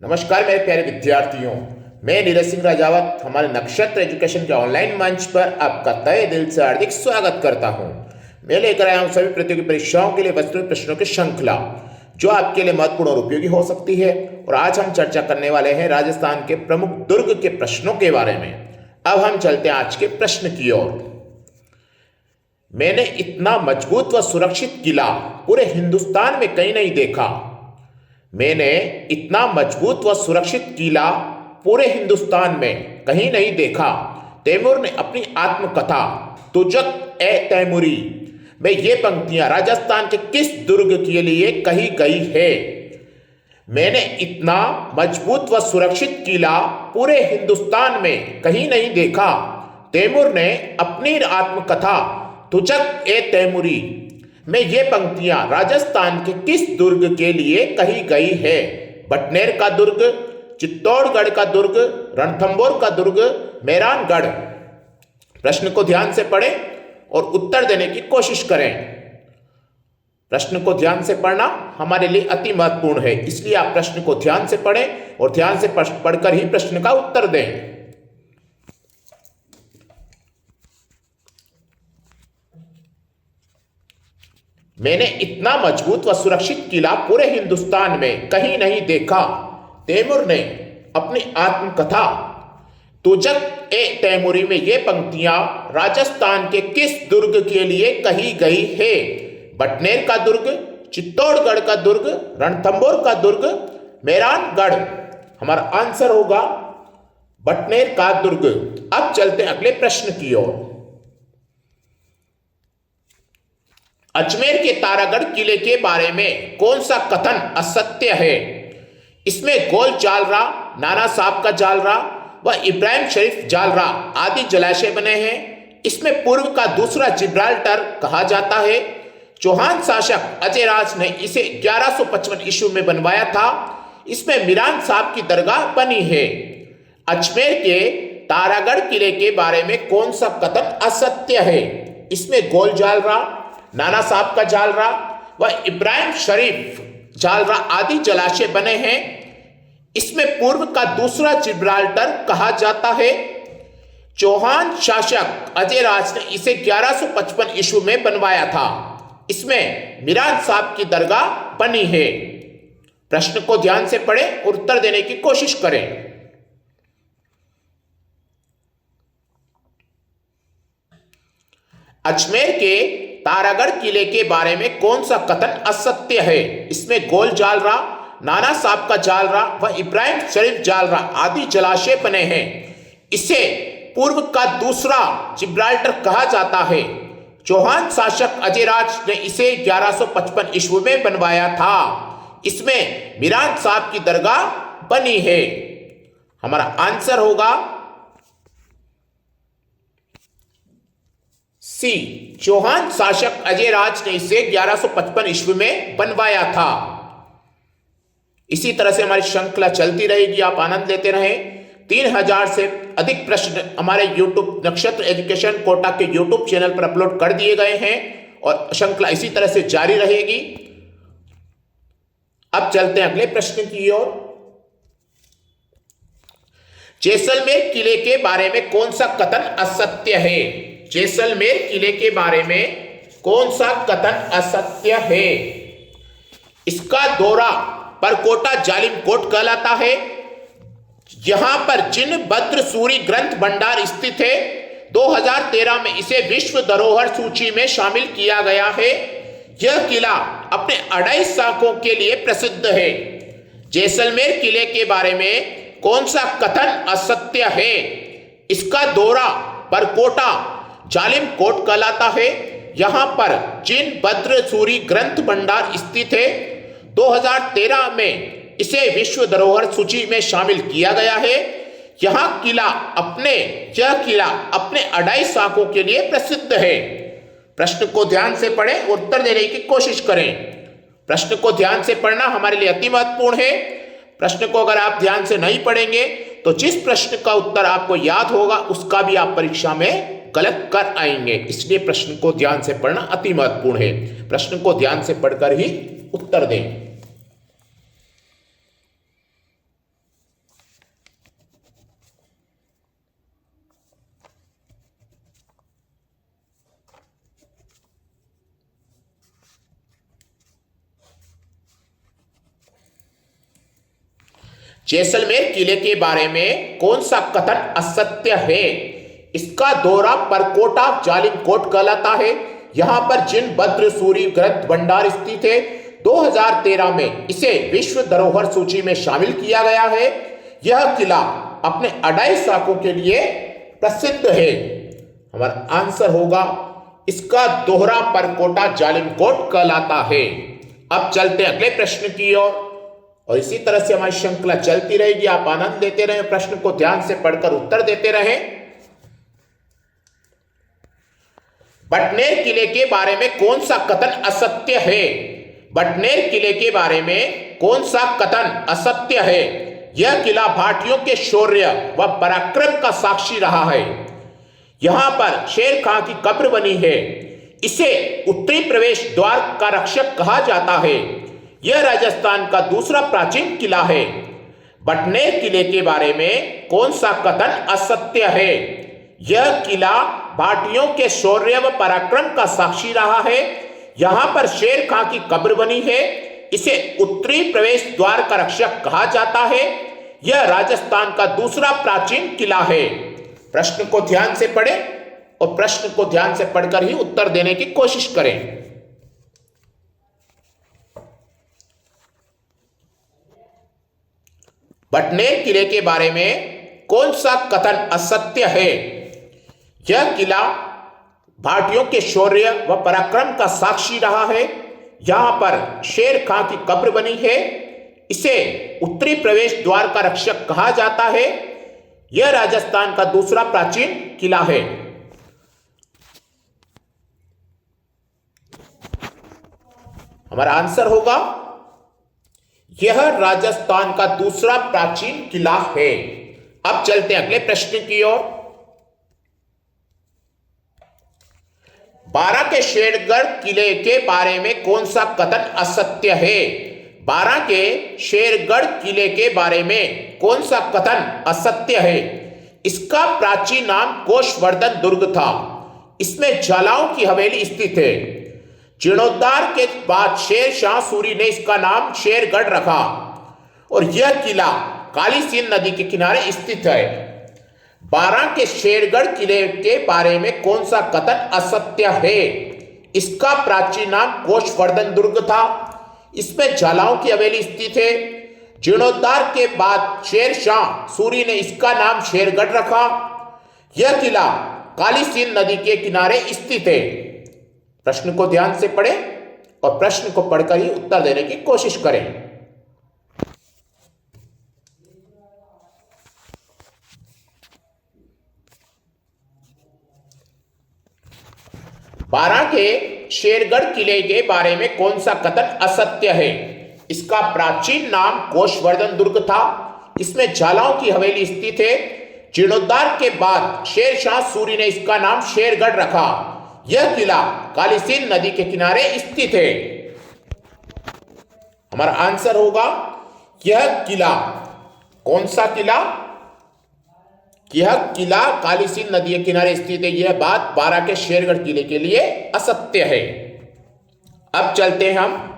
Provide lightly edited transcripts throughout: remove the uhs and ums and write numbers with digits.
नमस्कार मेरे प्यारे विद्यार्थियों, मैं नीरज सिंह राजावत हमारे नक्षत्र एजुकेशन के ऑनलाइन मंच पर आपका तहे दिल से हार्दिक स्वागत करता हूं। मैं लेकर आया हूं सभी प्रतियोगी परीक्षाओं के लिए वस्तुनिष्ठ प्रश्नों की श्रृंखला जो आपके लिए महत्वपूर्ण और उपयोगी हो सकती है। और आज हम चर्चा करने वाले हैं राजस्थान के प्रमुख दुर्ग के प्रश्नों के बारे में। अब हम चलते हैं आज के प्रश्न की ओर। मैंने इतना मजबूत व सुरक्षित किला पूरे हिंदुस्तान में कहीं नहीं देखा। मैंने इतना मजबूत व सुरक्षित किला पूरे हिंदुस्तान में कहीं नहीं देखा। तैमूर ने अपनी आत्मकथा तुजक ए तैमूरी में ये पंक्तियां राजस्थान के किस दुर्ग के लिए कही गई है? मैंने इतना मजबूत व सुरक्षित किला पूरे हिंदुस्तान में कहीं नहीं देखा। तैमूर ने अपनी आत्मकथा तुजक ए तैमूरी में ये पंक्तियां राजस्थान के किस दुर्ग के लिए कही गई है? बटनेर का दुर्ग, चित्तौड़गढ़ का दुर्ग, रणथंभौर का दुर्ग, मेहरानगढ़। प्रश्न को ध्यान से पढ़ें और उत्तर देने की कोशिश करें। प्रश्न को ध्यान से पढ़ना हमारे लिए अति महत्वपूर्ण है, इसलिए आप प्रश्न को ध्यान से पढ़ें और ध्यान से पढ़कर ही प्रश्न का उत्तर दें। मैंने इतना मजबूत व सुरक्षित किला पूरे हिंदुस्तान में कहीं नहीं देखा। तैमूर ने अपनी आत्मकथा तुजक ए तैमूरी में ये पंक्तियां राजस्थान के किस दुर्ग के लिए कही गई है? बटनेर का दुर्ग, चित्तौड़गढ़ का दुर्ग, रणथंभौर का दुर्ग, मेहरानगढ़। हमारा आंसर होगा बटनेर का दुर्ग। अब चलते हैं अगले प्रश्न की ओर। अजमेर के तारागढ़ किले के बारे में कौन सा कथन असत्य है? इसमें गोल जालरा, नाना साहब का जालरा व इब्राहिम शरीफ जालरा आदि जलाशय बने हैं। इसमें पूर्व का दूसरा जिब्राल्टर कहा जाता है। चौहान शासक अजय राज ने इसे 1155 ईस्वी में बनवाया था। इसमें मीरान साहब की दरगाह बनी है। अजमेर के तारागढ़ किले के बारे में कौन सा कथन असत्य है? इसमें गोल जालरा, नाना साहब का जालरा व इब्राहिम शरीफ जालरा आदि जलाशय बने हैं। इसमें पूर्व का दूसरा जिब्राल्टर कहा जाता है। चौहान शासक अजय राज ने इसे 1155 ईस्वी में बनवाया था। इसमें मीरान साहब की दरगाह बनी है। प्रश्न को ध्यान से पढ़ें और उत्तर देने की कोशिश करें। अजमेर के तारागढ़ किले के बारे में कौन सा कथन असत्य है? इसमें गोल जालरा, नाना साहब का जालरा व इब्राहिम शरीफ जालरा आदि जलाशय बने हैं। इसे पूर्व का दूसरा जिब्राल्टर कहा जाता है। चौहान शासक अजय राज ने इसे 1155 ईस्वी में बनवाया था। इसमें मीरान साहब की दरगाह बनी है। हमारा आंसर होगा सी, चौहान शासक अजय राज ने इसे 1155 ईस्वी में बनवाया था। इसी तरह से हमारी श्रृंखला चलती रहेगी, आप आनंद लेते रहें। 3000 से अधिक प्रश्न हमारे YouTube नक्षत्र एजुकेशन कोटा के YouTube चैनल पर अपलोड कर दिए गए हैं और श्रृंखला इसी तरह से जारी रहेगी। अब चलते हैं अगले प्रश्न की ओर। जैसलमेर किले के बारे में कौन सा कथन असत्य है? जैसलमेर किले के बारे में कौन सा कथन असत्य है? इसका दौरा परकोटा जालिम कोट कहलाता है। यहां पर जिन भद्र सूरी ग्रंथ भंडार स्थित है। 2013 में इसे विश्व धरोहर सूची में शामिल किया गया है। यह किला अपने 28 शाखों के लिए प्रसिद्ध है। जैसलमेर किले के बारे में कौन सा कथन असत्य है? इसका दौरा परकोटा जालिम कोट कहलाता है। यहां पर जिन भद्र सूरी ग्रंथ भंडार स्थित है। 2013 में इसे विश्व धरोहर सूची में शामिल किया गया है। यह किला अपने 28 शाखों के लिए प्रसिद्ध है। प्रश्न को ध्यान से पढ़ें और उत्तर देने की कोशिश करें। प्रश्न को ध्यान से पढ़ना हमारे लिए अति महत्वपूर्ण है। प्रश्न को अगर आप ध्यान से नहीं पढ़ेंगे तो जिस प्रश्न का उत्तर आपको याद होगा उसका भी आप परीक्षा में गलत कर आएंगे। इसलिए प्रश्न को ध्यान से पढ़ना अति महत्वपूर्ण है। प्रश्न को ध्यान से पढ़कर ही उत्तर दें। जैसलमेर किले के बारे में कौन सा कथन असत्य है? इसका दौरा परकोटा जालिम कोट कहलाता है। यहां पर जिन भद्र सूरी ग्रंथ भंडार स्थित है, 2013 में इसे विश्व धरोहर सूची में शामिल किया गया है। यह किला अपने अडाई साकों के लिए प्रसिद्ध है। हमारा आंसर होगा इसका दोहरा परकोटा जालिम कोट कहलाता है। अब चलते अगले प्रश्न की ओर, और इसी तरह से हमारी श्रृंखला चलती रहेगी। आप आनंद लेते रहें, प्रश्न को ध्यान से पढ़कर उत्तर देते रहें। बटनेर किले के बारे में कौन सा कथन असत्य है? बटनेर किले के बारे में कौन सा कथन असत्य है? यह किला भाटियों के शौर्य व पराक्रम का साक्षी रहा है। यहां पर शेर खां की कब्र बनी है। इसे उत्तरी प्रवेश द्वार का रक्षक कहा जाता है। यह राजस्थान का दूसरा प्राचीन किला है। बटनेर किले के बारे में कौन सा कथन असत्य है? यह किला भाटियों के शौर्य व पराक्रम का साक्षी रहा है। यहां पर शेर खां की कब्र बनी है। इसे उत्तरी प्रवेश द्वार का रक्षक कहा जाता है। यह राजस्थान का दूसरा प्राचीन किला है। प्रश्न को ध्यान से पढ़ें और प्रश्न को ध्यान से पढ़कर ही उत्तर देने की कोशिश करें। बटनेर किले के बारे में कौन सा कथन असत्य है? यह किला भाटियों के शौर्य व पराक्रम का साक्षी रहा है। यहां पर शेर खां की कब्र बनी है। इसे उत्तरी प्रवेश द्वार का रक्षक कहा जाता है। यह राजस्थान का दूसरा प्राचीन किला है। हमारा आंसर होगा यह राजस्थान का दूसरा प्राचीन किला है। अब चलते हैं अगले प्रश्न की ओर। 12 के शेरगढ़ किले के बारे में कौन सा कथन असत्य है? 12 के शेरगढ़ किले के बारे में कौन सा कथन असत्य है? इसका प्राचीन नाम कोषवर्धन दुर्ग था। इसमें ज्वालाओं की हवेली स्थित है। जीर्णोद्धार के बाद शेर शाह सूरी ने इसका नाम शेरगढ़ रखा और यह किला काली सिंध नदी के किनारे स्थित है। 12 के शेरगढ़ किले के बारे में कौन सा कथन असत्य है? इसका प्राचीन नाम कोषवर्धन दुर्ग था। इसमें ज्वालाओं की हवेली स्थित है। जीर्णोद्धार के बाद शेर शाह सूरी ने इसका नाम शेरगढ़ रखा। यह किला काली सिंध नदी के किनारे स्थित है। प्रश्न को ध्यान से पढ़ें और प्रश्न को पढ़कर ही उत्तर देने की कोशिश करें। बारह के शेरगढ़ किले के बारे में कौन सा कथन असत्य है? इसका प्राचीन नाम कोषवर्धन दुर्ग था। इसमें ज्वालाओं की हवेली स्थित है। जीर्णोद्धार के बाद शेर शाह सूरी ने इसका नाम शेरगढ़ रखा। यह किला काली सिंध नदी के किनारे स्थित है। हमारा आंसर होगा यह किला, कौन सा किला? यह किला काली सिंध नदी के किनारे स्थित है। यह बात 12 के शेरगढ़ किले के लिए असत्य है। अब चलते हैं हम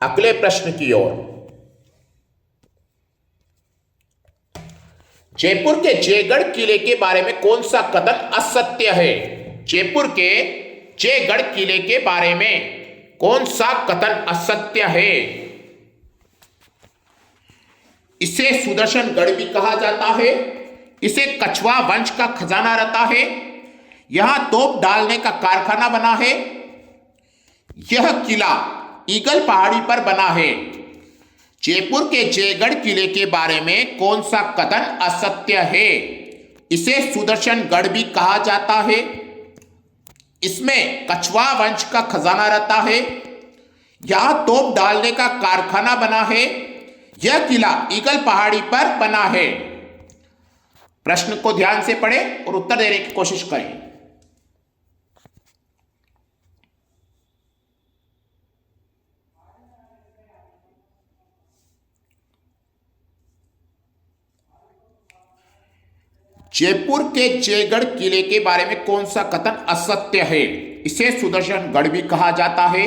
अगले प्रश्न की ओर। जयपुर के जयगढ़ किले के बारे में कौन सा कथन असत्य है? जयपुर के जयगढ़ किले के बारे में कौन सा कथन असत्य है? इसे सुदर्शनगढ़ भी कहा जाता है। इसे कछवा वंश का खजाना रहता है। यहां तोप डालने का कारखाना बना है। यह किला ईगल पहाड़ी पर बना है। जयपुर के जयगढ़ किले के बारे में कौन सा कथन असत्य है? इसे सुदर्शनगढ़ भी कहा जाता है। इसमें कछवा वंश का खजाना रहता है। यहां तोप डालने का कारखाना बना है। यह किला ईगल पहाड़ी पर बना है। प्रश्न को ध्यान से पढ़ें और उत्तर देने की कोशिश करें। जयपुर के जयगढ़ किले के बारे में कौन सा कथन असत्य है? इसे सुदर्शनगढ़ भी कहा जाता है।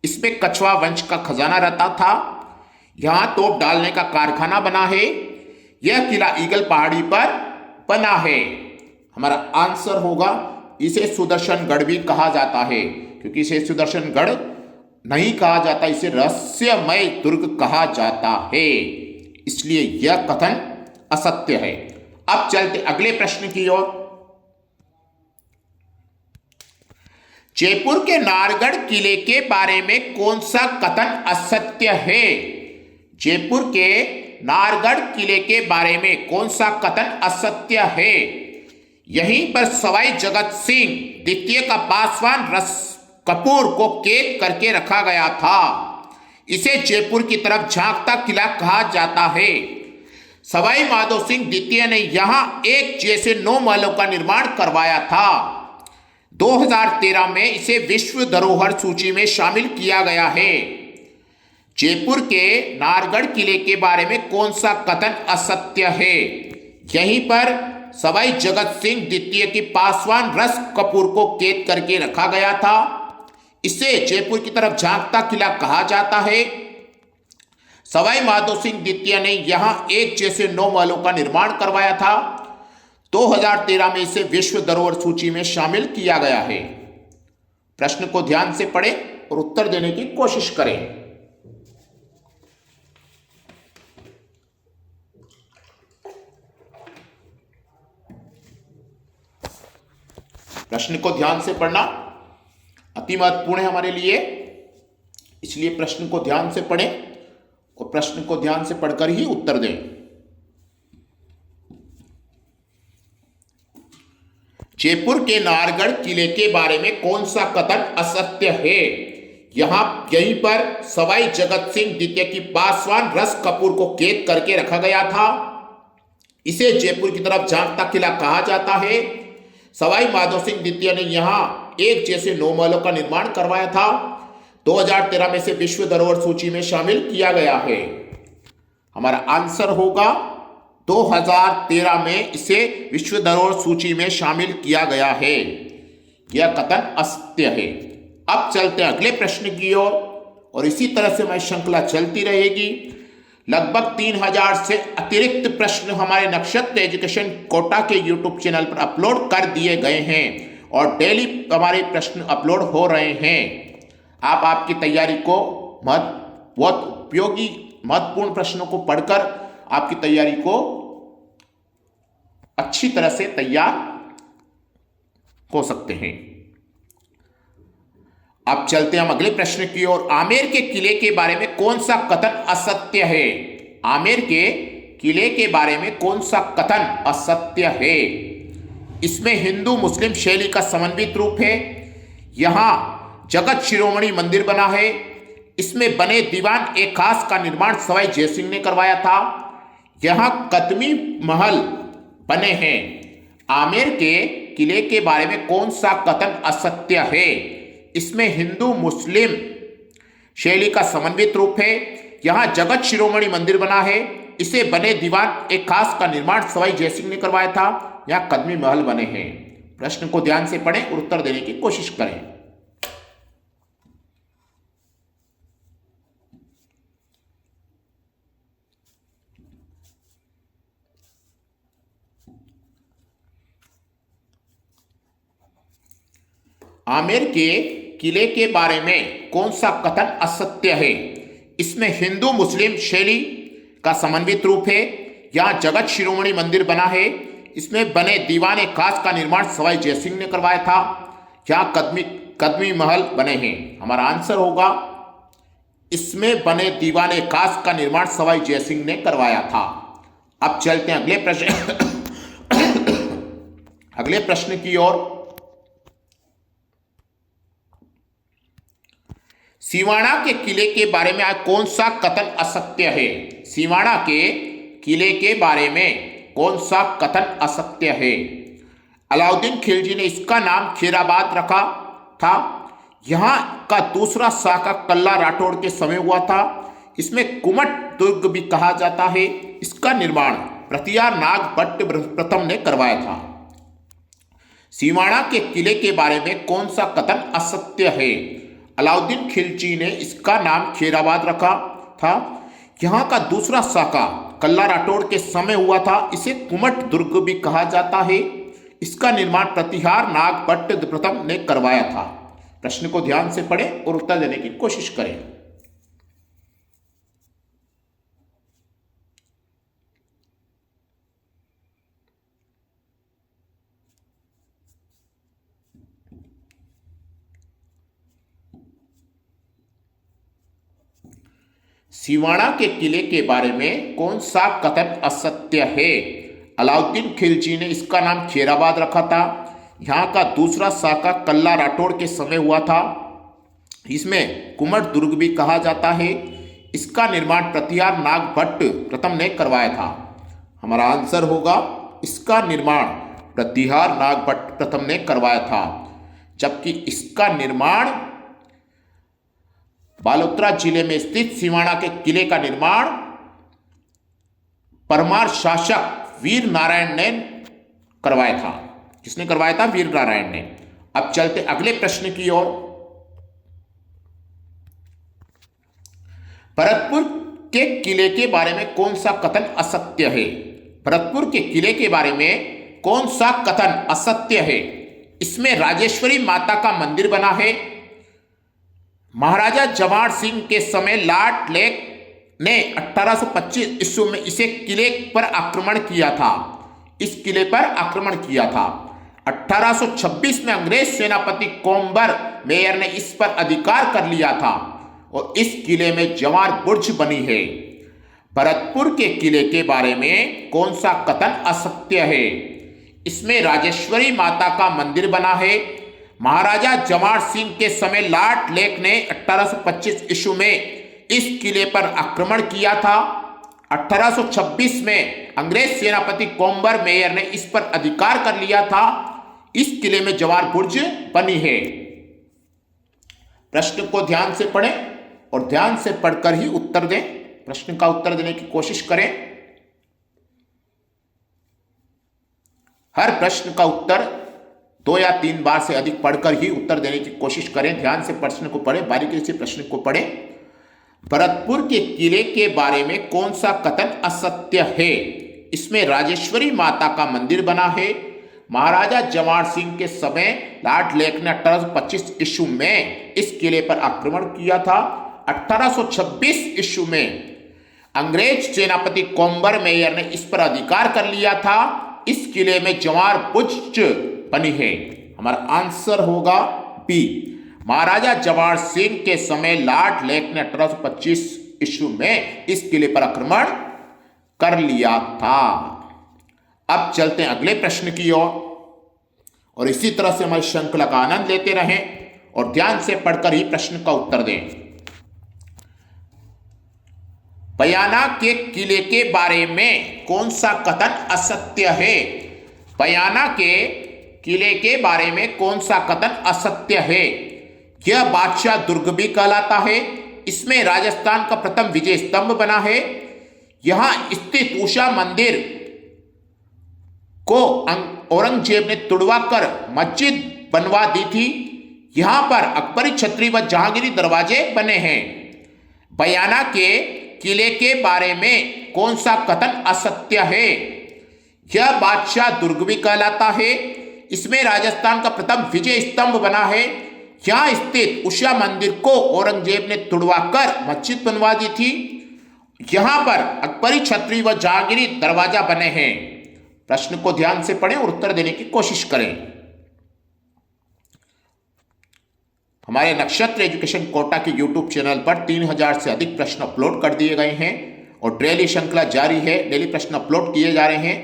इसमें कछवा वंश का खजाना रहता था। यहां तोप डालने का कारखाना बना है। यह किला ईगल पहाड़ी पर बना है। हमारा आंसर होगा इसे सुदर्शनगढ़ भी कहा जाता है, क्योंकि इसे सुदर्शनगढ़ नहीं कहा जाता, इसे रहस्यमय दुर्ग कहा जाता है, इसलिए यह कथन असत्य है। अब चलते अगले प्रश्न की ओर। जयपुर के नाहरगढ़ किले के बारे में कौन सा कथन असत्य है? जयपुर के नाहरगढ़ किले के बारे में कौन सा कथन असत्य है? यहीं पर सवाई जगत सिंह द्वितीय का पासवान रस कपूर को कैद करके रखा गया था। इसे जयपुर की तरफ झांकता किला कहा जाता है। सवाई माधो सिंह द्वितीय ने यहां एक जैसे 9 महलों का निर्माण करवाया था। 2013 में इसे विश्व धरोहर सूची में शामिल किया गया है। जयपुर के नाहरगढ़ किले के बारे में कौन सा कथन असत्य है? यहीं पर सवाई जगत सिंह द्वितीय की पासवान रस कपूर को कैद करके रखा गया था। इसे जयपुर की तरफ झांकता किला कहा जाता है। सवाई माधो सिंह द्वितीय ने यहां एक जैसे 9 महलों का निर्माण करवाया था। 2013 में इसे विश्व धरोहर सूची में शामिल किया गया है। प्रश्न को ध्यान से पढ़ें और उत्तर देने की कोशिश करें। प्रश्न को ध्यान से पढ़ना अति महत्वपूर्ण है हमारे लिए, इसलिए प्रश्न को ध्यान से पढ़ें और प्रश्न को ध्यान से पढ़कर ही उत्तर दें। जयपुर के नाहरगढ़ किले के बारे में कौन सा कथन असत्य है? यहीं पर सवाई जगत सिंह द्वितीय की पासवान रस कपूर को कैद करके रखा गया था। इसे जयपुर की तरफ झांकता किला कहा जाता है। सवाई माधो सिंह द्वितीय ने यहां एक जैसे 9 महलों का निर्माण करवाया था। 2013 में इसे विश्व धरोहर सूची में शामिल किया गया है। हमारा आंसर होगा 2013 में इसे विश्व धरोहर सूची में शामिल किया गया है। यह कथन असत्य है। अब चलते हैं अगले प्रश्न की ओर और इसी तरह से हमारी श्रृंखला चलती रहेगी। लगभग 3000 से अतिरिक्त प्रश्न हमारे नक्षत्र एजुकेशन कोटा के यूट्यूब चैनल पर अपलोड कर दिए गए हैं और डेली हमारे प्रश्न अपलोड हो रहे हैं। आप आपकी तैयारी को बहुत उपयोगी महत्वपूर्ण प्रश्नों को पढ़कर आपकी तैयारी को अच्छी तरह से तैयार हो सकते हैं। अब चलते हैं हम अगले प्रश्न की ओर। आमेर के किले के बारे में कौन सा कथन असत्य है? आमेर के किले के बारे में कौन सा कथन असत्य है? इसमें हिंदू मुस्लिम शैली का समन्वित रूप है। यहां जगत शिरोमणि मंदिर बना है। इसमें बने दीवान ए खास का निर्माण सवाई जयसिंह ने करवाया था। यहां कदमी महल बने हैं। आमेर के किले के बारे में कौन सा कथन असत्य है? इसमें हिंदू मुस्लिम शैली का समन्वित रूप है। यहां जगत शिरोमणि मंदिर बना है। इसे बने दीवान एक खास का निर्माण सवाई जयसिंह ने करवाया था। यहां कदमी महल बने हैं। प्रश्न को ध्यान से पढ़ें और उत्तर देने की कोशिश करें। आमेर के किले के बारे में कौन सा कथन असत्य है? इसमें हिंदू मुस्लिम शैली का समन्वित रूप है। यहां जगत शिरोमणि मंदिर बना है। इसमें बने दीवाने खास का निर्माण सवाई जयसिंह ने करवाया था। यहां कदमी महल बने हैं। हमारा आंसर होगा इसमें बने दीवाने खास का निर्माण सवाई जयसिंह ने करवाया था। अब चलते हैं अगले प्रश्न अगले प्रश्न की ओर। सिवाना के किले के बारे में कौन सा कथन असत्य है? सिवाना के किले के बारे में कौन सा कथन असत्य है? अलाउद्दीन खिलजी ने इसका नाम खैराबाद रखा था। यहां का दूसरा शाखा कल्ला राठौड़ के समय हुआ था। इसमें कुमट दुर्ग भी कहा जाता है। इसका निर्माण प्रतियार नाग भट्ट प्रथम ने करवाया था। सिवाना के किले के बारे में कौन सा कथन असत्य है? अलाउद्दीन खिलजी ने इसका नाम खैराबाद रखा था। यहाँ का दूसरा साका कल्ला राठौड़ के समय हुआ था। इसे कुमट दुर्ग भी कहा जाता है। इसका निर्माण प्रतिहार नागभट्ट प्रथम ने करवाया था। प्रश्न को ध्यान से पढ़ें और उत्तर देने की कोशिश करें। सिवाड़ा के किले के बारे में कौन सा कथन असत्य है? अलाउद्दीन खिलजी ने इसका नाम खैराबाद रखा था। यहाँ का दूसरा साका कल्ला राठौड़ के समय हुआ था। इसमें कुमट दुर्ग भी कहा जाता है। इसका निर्माण प्रतिहार नागभट्ट प्रथम ने करवाया था। हमारा आंसर होगा इसका निर्माण प्रतिहार नागभट्ट प्रथम ने करवाया था, जबकि इसका निर्माण बालोतरा जिले में स्थित सिवाड़ा के किले का निर्माण परमार शासक वीर नारायण ने करवाया था। किसने करवाया था? वीर नारायण ने। अब चलते अगले प्रश्न की ओर। भरतपुर के किले के बारे में कौन सा कथन असत्य है? भरतपुर के किले के बारे में कौन सा कथन असत्य है? इसमें राजेश्वरी माता का मंदिर बना है। महाराजा जवाहर सिंह के समय लॉर्ड लेक ने 1825 ईस्वी में इसे किले पर आक्रमण किया था। इस किले पर आक्रमण किया था। 1826 में अंग्रेज सेनापति कोम्बर मेयर ने इस पर अधिकार कर लिया था और इस किले में जवार बुर्ज बनी है। भरतपुर के किले के बारे में कौन सा कथन असत्य है? इसमें राजेश्वरी माता का मंदिर बना है। महाराजा जवाहर सिंह के समय लॉर्ड लेक ने 1825 ईस्वी में इस किले पर आक्रमण किया था। 1826 में अंग्रेज सेनापति कोम्बर मेयर ने इस पर अधिकार कर लिया था। इस किले में जवार बुर्ज बनी है। प्रश्न को ध्यान से पढ़ें और ध्यान से पढ़कर ही उत्तर दें। प्रश्न का उत्तर देने की कोशिश करें। हर प्रश्न का उत्तर 2 या 3 बार से अधिक पढ़कर ही उत्तर देने की कोशिश करें। ध्यान से प्रश्न को पढ़ें, बारीकी से प्रश्न को पढ़ें। भरतपुर के किले के बारे में कौन सा कथन असत्य है? इसमें राजेश्वरी माता का मंदिर बना है। महाराजा जवाहर सिंह के समय लॉर्ड लेक ने 1825 ईस्वी में इस किले पर आक्रमण किया था। 1826 ईस्वी में अंग्रेज सेनापति कोम्बर मेयर ने इस पर अधिकार कर लिया था। इस किले में जवार बुर्ज बनी है। हमारा आंसर होगा बी। महाराजा जवाहर सिंह के समय लॉर्ड लेक ने 1825 ईस्वी में इस किले पर आक्रमण कर लिया था। अब चलते हैं अगले प्रश्न की ओर और इसी तरह से हमारी श्रृंखला का आनंद लेते रहें और ध्यान से पढ़कर ही प्रश्न का उत्तर दें। बयाना के किले के बारे में कौन सा कथन असत्य है? बयाना के किले के बारे में कौन सा कथन असत्य है? यह बादशाह दुर्ग भी कहलाता है। इसमें राजस्थान का प्रथम विजय स्तंभ बना है। यहां स्थित उषा मंदिर को औरंगजेब ने तुड़वा कर मस्जिद बनवा दी थी। यहां पर अकबरी छतरी व जहांगीरी दरवाजे बने हैं। बयाना के किले के बारे में कौन सा कथन असत्य है? यह बादशाह दुर्ग भी कहलाता है। इसमें राजस्थान का प्रथम विजय स्तंभ बना है। यहां स्थित उषा मंदिर को औरंगजेब ने तुड़वाकर मस्जिद बनवा दी थी। यहां पर अकबरी छतरी व जहांगीरी दरवाजा बने हैं। प्रश्न को ध्यान से पढ़ें और उत्तर देने की कोशिश करें। हमारे नक्षत्र एजुकेशन कोटा के यूट्यूब चैनल पर 3000 से अधिक प्रश्न अपलोड कर दिए गए हैं और डेली श्रृंखला जारी है। डेली प्रश्न अपलोड किए जा रहे हैं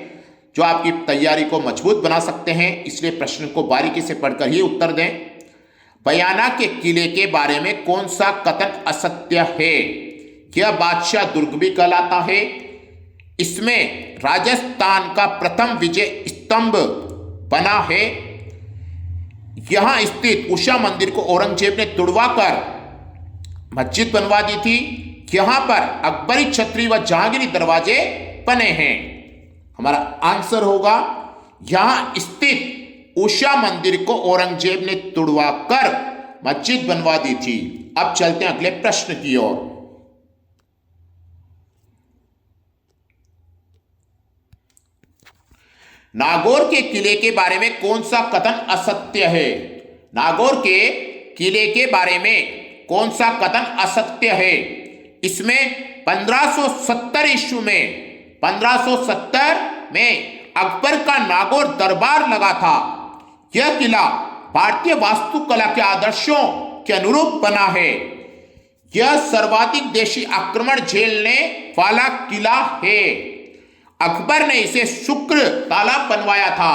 जो आपकी तैयारी को मजबूत बना सकते हैं। इसलिए प्रश्न को बारीकी से पढ़कर ही उत्तर दें। बयाना के किले के बारे में कौन सा कथन असत्य है? यह बादशाह दुर्ग भी कहलाता है। इसमें राजस्थान का प्रथम विजय स्तंभ बना है। यहां स्थित उषा मंदिर को औरंगजेब ने तुड़वाकर मस्जिद बनवा दी थी। यहां पर अकबरी छतरी व जहांगीरी दरवाजे बने हैं। हमारा आंसर होगा यहां स्थित उषा मंदिर को औरंगजेब ने तुड़वाकर मस्जिद बनवा दी थी। अब चलते हैं अगले प्रश्न की ओर। नागौर के किले के बारे में कौन सा कथन असत्य है? नागौर के किले के बारे में कौन सा कथन असत्य है? इसमें 1570 ईस्वी में 1570 में अकबर का नागौर दरबार लगा था। यह किला भारतीय वास्तुकला के आदर्शों के अनुरूप बना है। यह सर्वाधिक देशी आक्रमण झेलने वाला किला है। अकबर ने इसे शुक्र तालाब बनवाया था।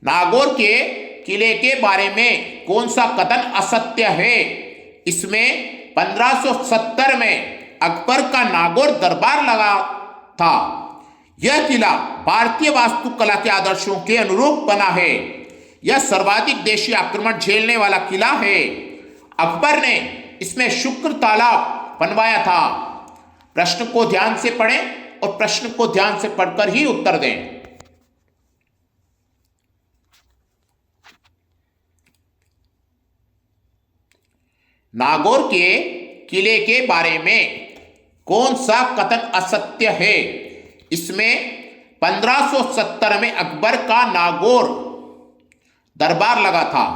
नागौर के किले के बारे में कौन सा कथन असत्य है? इसमें 1570 में अकबर का नागौर दरबार लगा था। यह किला भारतीय वास्तुकला के आदर्शों के अनुरूप बना है। यह सर्वाधिक देशी आक्रमण झेलने वाला किला है। अकबर ने इसमें शुक्र तालाब बनवाया था। प्रश्न को ध्यान से पढ़ें और प्रश्न को ध्यान से पढ़कर ही उत्तर दें। नागौर के किले के बारे में कौन सा कथन असत्य है? इसमें 1570 में अकबर का नागौर दरबार लगा था।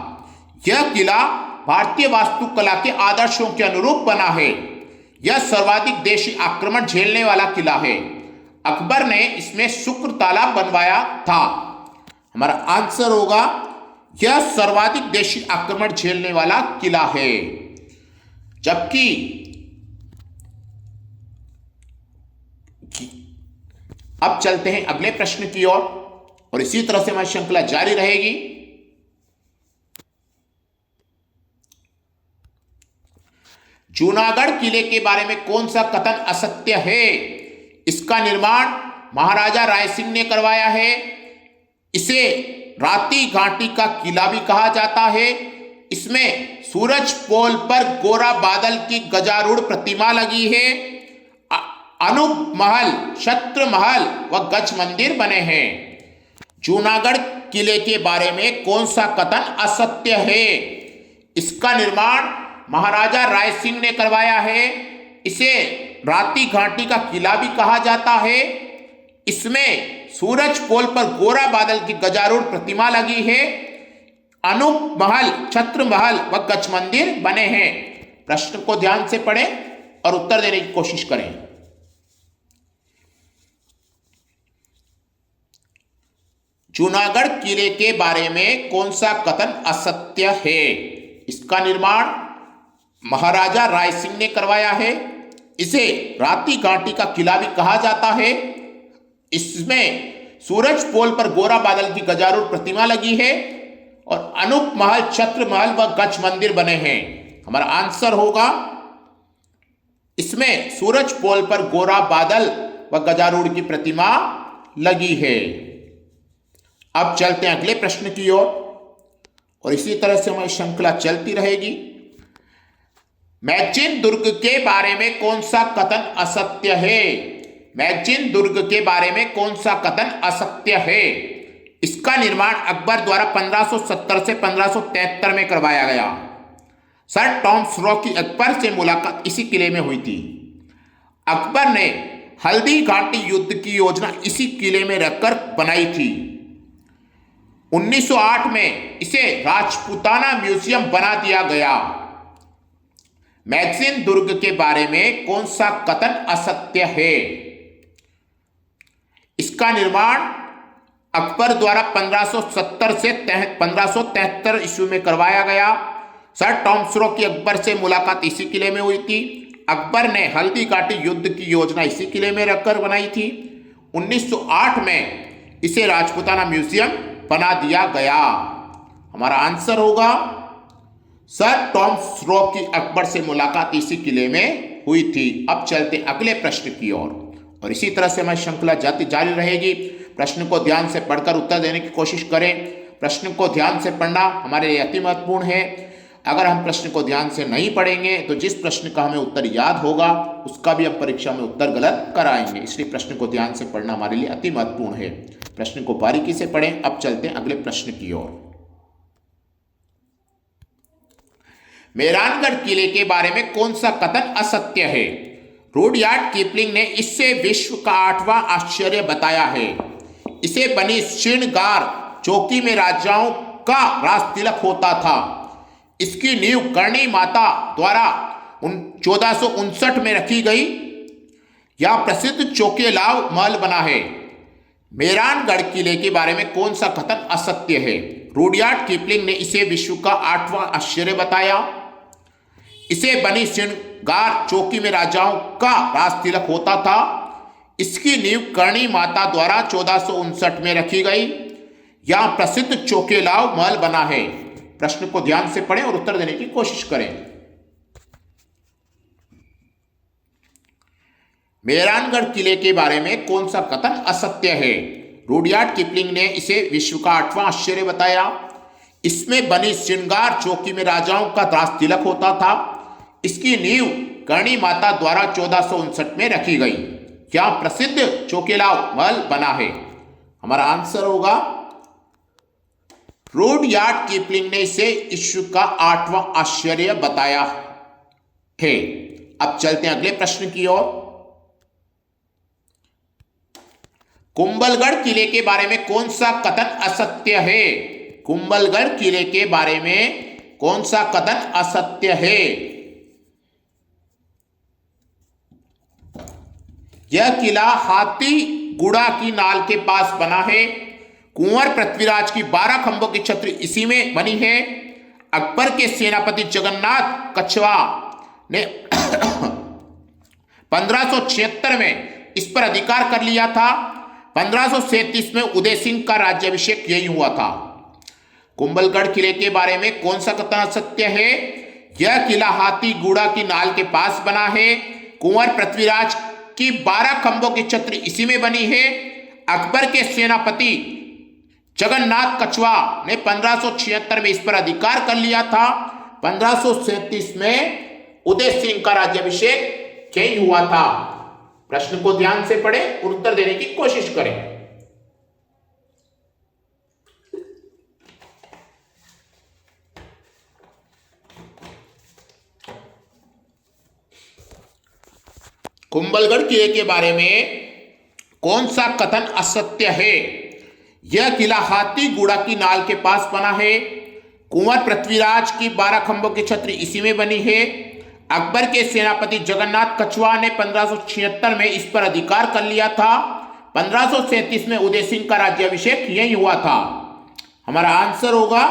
यह किला भारतीय वास्तुकला के आदर्शों के अनुरूप बना है। यह सर्वाधिक देशी आक्रमण झेलने वाला किला है। अकबर ने इसमें शुक्र तालाब बनवाया था। हमारा आंसर होगा यह सर्वाधिक देशी आक्रमण झेलने वाला किला है। जबकि अब चलते हैं अगले प्रश्न की ओर और इसी तरह से हमारी श्रृंखला जारी रहेगी। जूनागढ़ किले के बारे में कौन सा कथन असत्य है? इसका निर्माण महाराजा राय सिंह ने करवाया है। इसे राती घाटी का किला भी कहा जाता है। इसमें सूरज पोल पर गोरा बादल की गजारूढ़ प्रतिमा लगी है। अनूप महल, छत्र महल व गज मंदिर बने हैं। जूनागढ़ किले के बारे में कौन सा कथन असत्य है? इसका निर्माण महाराजा राय सिंह ने करवाया है। इसे राती घाटी का किला भी कहा जाता है। इसमें सूरज पोल पर गोरा बादल की गजारूढ़ प्रतिमा लगी है। अनूप महल, छत्र महल व गज मंदिर बने हैं। प्रश्न को ध्यान से पढ़ें और उत्तर देने की कोशिश करें। जूनागढ़ किले के बारे में कौन सा कथन असत्य है? इसका निर्माण महाराजा राय सिंह ने करवाया है। इसे राती घाटी का किला भी कहा जाता है। इसमें सूरज पोल पर गोरा बादल की गजारूढ़ प्रतिमा लगी है और अनूप महल, छत्र महल व गज मंदिर बने हैं। हमारा आंसर होगा इसमें सूरज पोल पर गोरा बादल व गजारूढ़ की प्रतिमा लगी है। अब चलते हैं अगले प्रश्न की ओर और इसी तरह से हमारी श्रृंखला चलती रहेगी। मैगजीन दुर्ग के बारे में कौन सा कथन असत्य है? मैगजीन दुर्ग के बारे में कौन सा कथन असत्य है? इसका निर्माण अकबर द्वारा 1570 से 1573 में करवाया गया। सर टॉमस रॉ की अकबर से मुलाकात इसी किले में हुई थी। अकबर ने हल्दी घाटी युद्ध की योजना इसी किले में रखकर बनाई थी। 1908 में इसे राजपूताना म्यूजियम बना दिया गया। मैगजीन दुर्ग के बारे में कौन सा कथन असत्य है? इसका निर्माण अकबर द्वारा 1570 से 1573 ईस्वी में करवाया गया। सर टॉमस रॉ की अकबर से मुलाकात इसी किले में हुई थी। अकबर ने हल्दी घाटी युद्ध की योजना इसी किले में रखकर बनाई थी। 1908 में इसे राजपूताना म्यूजियम बना दिया गया। हमारा आंसर होगा सर टॉमस रॉ की अकबर से मुलाकात इसी किले में हुई थी। अब चलते अगले प्रश्न की ओर और इसी तरह से हमारी श्रृंखला जारी रहेगी। प्रश्न को ध्यान से पढ़कर उत्तर देने की कोशिश करें। प्रश्न को ध्यान से पढ़ना हमारे लिए अति महत्वपूर्ण है। अगर हम प्रश्न को ध्यान से नहीं पढ़ेंगे तो जिस प्रश्न का हमें उत्तर याद होगा उसका भी हम परीक्षा में उत्तर गलत कराएंगे। इसलिए प्रश्न को ध्यान से पढ़ना हमारे लिए अति महत्वपूर्ण है। प्रश्न को बारीकी से पढ़ें। अब चलते हैं अगले प्रश्न की ओर। मेहरानगढ़ किले के बारे में कौन सा कथन असत्य है? रुडयार्ड किपलिंग ने इसे विश्व का 8वां आश्चर्य बताया है। इसे बनी श्रृंगार चौकी में राजाओं का राज तिलक होता था। इसकी नींव करणी माता द्वारा 1459 में रखी गई। यह प्रसिद्ध चौकेलाव महल बना है। मेहरानगढ़ किले के बारे में कौन सा कथन असत्य है? रुडयार्ड किपलिंग ने इसे विश्व का 8वां आश्चर्य बताया। इसे बनी श्रृंगार चौकी में राजाओं का राज तिलक होता था। इसकी नींव करणी माता द्वारा 1459 में रखी गई। यह प्रसिद्ध चौकेलाव महल बना है। प्रश्न को ध्यान से पढ़ें और उत्तर देने की कोशिश करें। मेहरानगढ़ किले के बारे में कौन सा कथन असत्य है? रुडयार्ड किपलिंग ने इसे विश्व का 8वां आश्चर्य बताया। इसमें बनी श्रृंगार चौकी में राजाओं का राज तिलक होता था। इसकी नींव करणी माता द्वारा 1459 में रखी गई। यह प्रसिद्ध चौकेलाव महल बना है। हमारा आंसर होगा रुडयार्ड किपलिंग ने इसे विश्व का 8वां आश्चर्य बताया है। अब चलते हैं अगले प्रश्न की ओर। कुंभलगढ़ किले के बारे में कौन सा कथन असत्य है? कुंभलगढ़ किले के बारे में कौन सा कथन असत्य है? यह किला हाथी गुड़ा की नाल के पास बना है। कुंवर पृथ्वीराज की 12 खंभों की छतरी इसी में बनी है। अकबर के सेनापति जगन्नाथ कछवा ने 1576 में इस पर अधिकार कर लिया था। 1537 में उदय सिंह का राज्याभिषेक यही हुआ था। कुंभलगढ़ किले के बारे में कौन सा कथन असत्य है? यह किला हाथी गुड़ा की नाल के पास बना है। कुंवर पृथ्वीराज की 12 खंभों की छतरी इसी में बनी है। अकबर के सेनापति जगन्नाथ कछवा ने 1576 में इस पर अधिकार कर लिया था। 1537 में उदय सिंह का राज्याभिषेक यही हुआ था। प्रश्न को ध्यान से पढ़ें और उत्तर देने की कोशिश करें। कुंभलगढ़ किले के बारे में कौन सा कथन असत्य है? यह किला हाथी गुड़ा की नाल के पास बना है। कुंवर पृथ्वीराज की 12 खंभों की छतरी इसी में बनी है। अकबर के सेनापति जगन्नाथ कछवा ने 1576 में इस पर अधिकार कर लिया था। 1537 में उदय सिंह का राज्याभिषेक यही हुआ था। हमारा आंसर होगा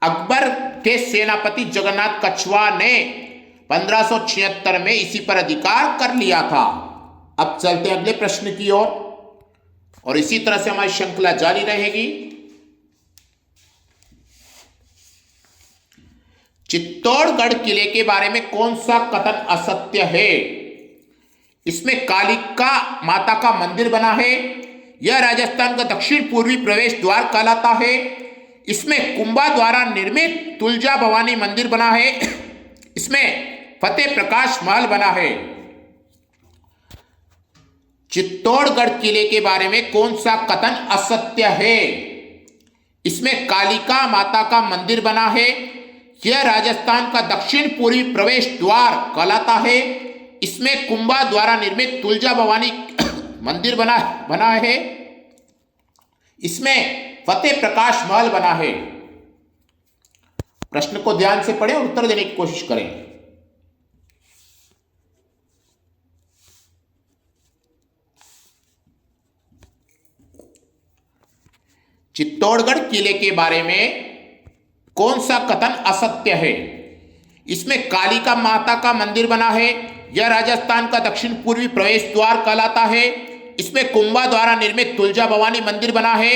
अकबर के सेनापति जगन्नाथ कछवा ने 1576 में इसी पर अधिकार कर लिया था। अब चलते हैं अगले प्रश्न की ओर और इसी तरह से हमारी श्रृंखला जारी रहेगी। चित्तौड़गढ़ किले के बारे में कौन सा कथन असत्य है? इसमें कालिका माता का मंदिर बना है। यह राजस्थान का दक्षिण पूर्वी प्रवेश द्वार कहलाता है। इसमें कुंभा द्वारा निर्मित तुलजा भवानी मंदिर बना है। इसमें फतेह प्रकाश महल बना है। चित्तौड़गढ़ किले के बारे में कौन सा कथन असत्य है? इसमें कालिका माता का मंदिर बना है। यह राजस्थान का दक्षिण पूर्वी प्रवेश द्वार कहलाता है। इसमें कुंभा द्वारा निर्मित तुलजा भवानी मंदिर बना है। इसमें फतेह प्रकाश महल बना है। प्रश्न को ध्यान से पढ़ें और उत्तर देने की कोशिश करें। चित्तौड़गढ़ किले के बारे में कौन सा कथन असत्य है? इसमें कालिका माता का मंदिर बना है। यह राजस्थान का दक्षिण पूर्वी प्रवेश द्वार कहलाता है। इसमें कुंभा द्वारा निर्मित तुलजा भवानी मंदिर बना है।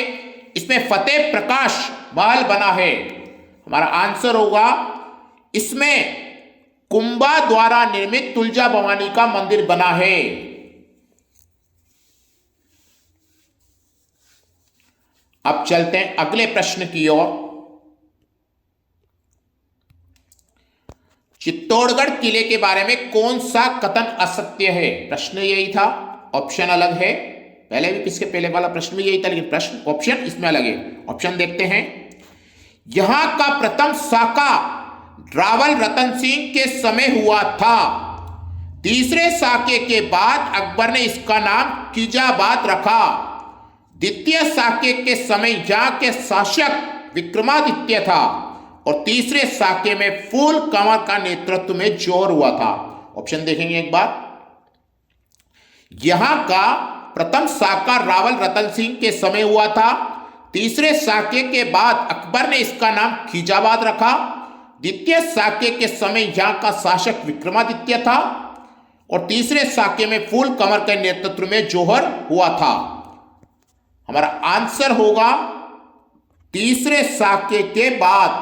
इसमें फतेह प्रकाश महल बना है। हमारा आंसर होगा इसमें कुंभा द्वारा निर्मित तुलजा भवानी का मंदिर बना है। अब चलते हैं अगले प्रश्न की ओर। चित्तौड़गढ़ किले के बारे में कौन सा कथन असत्य है? प्रश्न यही था, ऑप्शन अलग है। पहले भी इसके पहले वाला प्रश्न भी यही था, लेकिन प्रश्न ऑप्शन इसमें अलग है। ऑप्शन देखते हैं। यहां का प्रथम साका रावल रतन सिंह के समय हुआ था। तीसरे साके के बाद अकबर ने इसका नाम किजाबाद रखा। द्वितीय साक्य के समय यहाँ के शासक विक्रमादित्य था और तीसरे साक्य में फूल कंवर का नेतृत्व में जोर हुआ था। ऑप्शन देखेंगे एक बार। यहां का प्रथम साका रावल रतन सिंह के समय हुआ था। तीसरे साक्य के बाद अकबर ने इसका नाम खिजाबाद रखा। द्वितीय साक्य के समय यहां का शासक विक्रमादित्य था और तीसरे साक्य में फूल कंवर के नेतृत्व में जोहर हुआ था। हमारा आंसर होगा तीसरे साक्य के बाद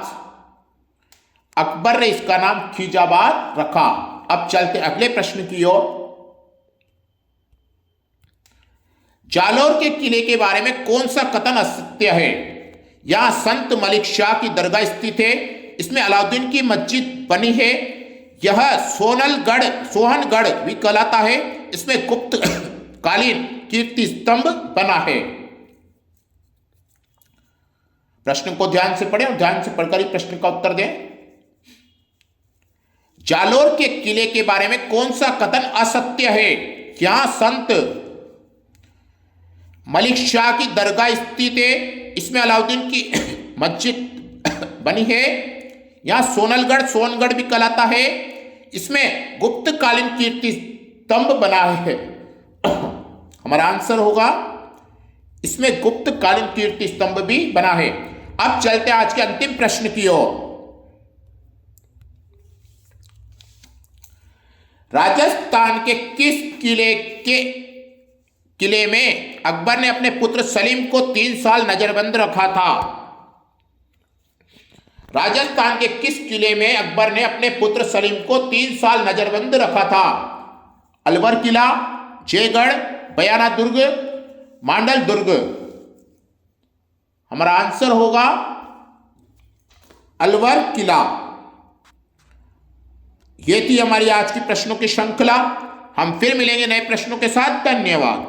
अकबर ने इसका नाम खिजाबाद रखा। अब चलते अगले प्रश्न की ओर। जालोर के किले के बारे में कौन सा कथन असत्य है? यहां संत मलिक शाह की दरगाह स्थित है, इसमें अलाउद्दीन की मस्जिद बनी है, यह सोहनगढ़ भी कहलाता है, इसमें गुप्त कालीन कीर्ति स्तंभ बना है। प्रश्न को ध्यान से पढ़ें और ध्यान से पढ़कर ही प्रश्न का उत्तर दें। जालोर के किले के बारे में कौन सा कथन असत्य है? यहां संत मलिक शाह की दरगाह स्थित है, इसमें अलाउद्दीन की मस्जिद बनी है, यहां सोहनगढ़ भी कहलाता है, इसमें गुप्तकालीन कीर्ति स्तंभ बना है। हमारा आंसर होगा इसमें गुप्तकालीन कीर्ति स्तंभ भी बना है। अब चलते हैं आज के अंतिम प्रश्न की ओर। राजस्थान के किस किले में अकबर ने अपने पुत्र सलीम को 3 साल नजरबंद रखा था? राजस्थान के किस किले में अकबर ने अपने पुत्र सलीम को 3 साल नजरबंद रखा था? अलवर किला, जयगढ़, बयाना दुर्ग, मांडल दुर्ग। हमारा आंसर होगा अलवर किला। ये थी हमारी आज की प्रश्नों की श्रृंखला। हम फिर मिलेंगे नए प्रश्नों के साथ। धन्यवाद।